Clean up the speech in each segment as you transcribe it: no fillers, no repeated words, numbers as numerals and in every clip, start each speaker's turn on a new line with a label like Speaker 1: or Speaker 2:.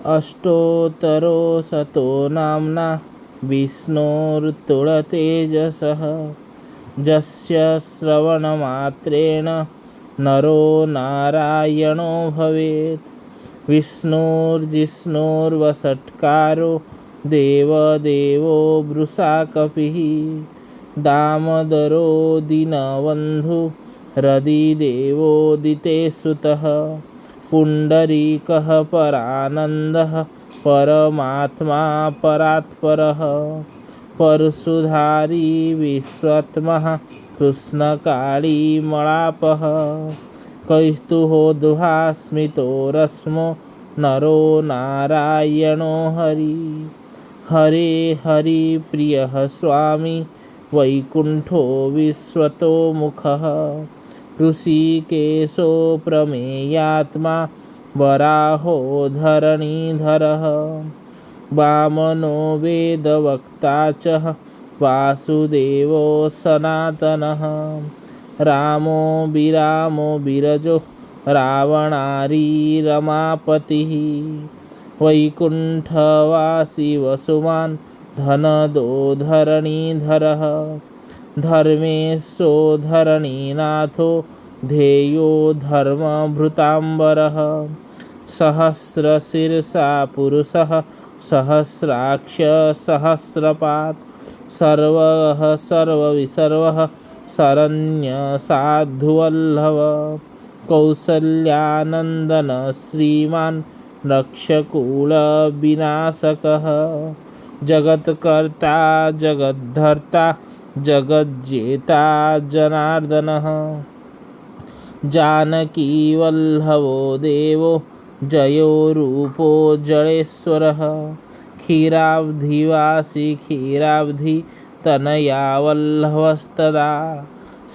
Speaker 1: अष्टोत्तरो शतो नाम्ना विष्णोर्तुलतेजसः। यस्य श्रवणमात्रेण नरो नारायणो भवेत्। विष्णुर्जिष्णुर्वषट्कारो देवदेवो वृषा कपिः। दामोदरो दीनबन्धु हृदिदेवोदितेसुतः। पुण्डरीकः परानन्दः परमात्मा परात्परः। परशुधारी विश्वात्मः कृष्णकाळीमलापः। कौस्तुभोद्भास्मितो रश्मो नरो नारायणो हरि। हरे हरि प्रियः स्वामी वैकुण्ठो विश्वतोमुखः। ऋषिकेशो प्रमेयात्मा वराहो धरणीधरः। वामनो वेदवक्ता च वासुदेवो सनातनः। रामो विरामो विरजो रावणारी रमापतिः। वैकुण्ठवासी वसुमान् धनदो धरणीधरः। धर्मेशो धरणीनाथो ध्येयो धर्मभृताम्बरः। सहस्रशीर्षा पुरुषः सहस्राक्ष सहस्रपात्। सर्वः सर्वविसर्वः शरण्यसाधुवल्लभ। कौसल्यानन्दन श्रीमान् रक्षकुलविनाशकः। जगत्कर्ता जगद्धर्ता जगज्जेता जनार्दनः। जानकीवल्लभो देवो जयो रूपो जडेश्वरः। क्षीराब्धिवासी क्षीराब्धितनया वल्लभस्तदा।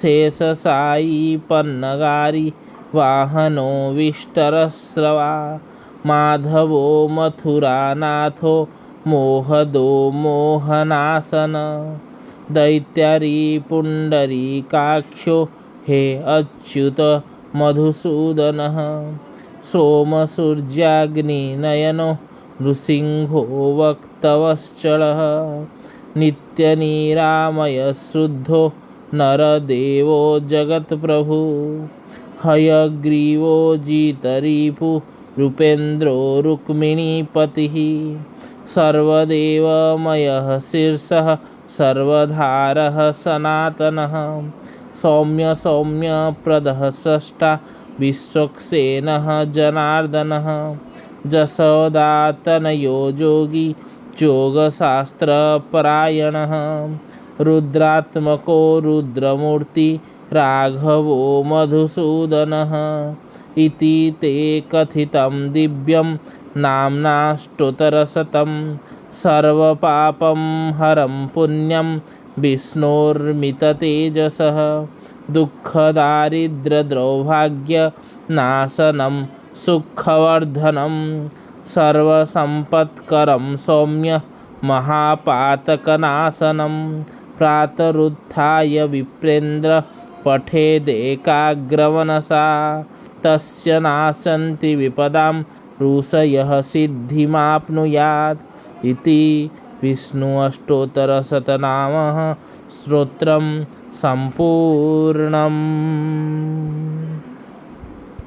Speaker 1: शेषशायी पन्नगारी वाहनो विष्टरश्रवा। माधवो मथुरानाथो मोहदो मोहनाशन। दैत्यारी पुण्डरीकाक्षो हे अच्युत मधुसूदनः। सोमसूर्याग्निनयनो नृसिंहो वक्तवश्चलः। नित्यनिरामय शुद्धो नरदेवो जगत्प्रभु। हयग्रीवो जितरिपु रूपेन्द्रो रुक्मिणीपतिः। सर्वदेवमयः शीर्षः सर्वधारः सनातनः। सौम्य सौम्यप्रदः स्रष्टा विश्वक्सेनः जनार्दनः। जशोदातनयो योगी योगशास्त्रपरायणः। रुद्रात्मको रुद्रमूर्ति राघवो मधुसूदनः। इति ते कथितं दिव्यं नाम्नाष्टोत्तरशतं। सर्वपापं हरं पुण्यं विष्णोर्मिततेजसः। दुःखदारिद्र्यदौर्भाग्यनाशनं सुखवर्धनं। सर्वसम्पत्करं सौम्य महापातकनाशनं। प्रातरुत्थाय विप्रेन्द्र पठेदेकाग्रमनसा। तस्य नाशन्ति विपदां ऋषयः सिद्धिमाप्नुयात्। इति विष्णु अष्टोत्तरशतनामः स्तोत्रं सम्पूर्णम्।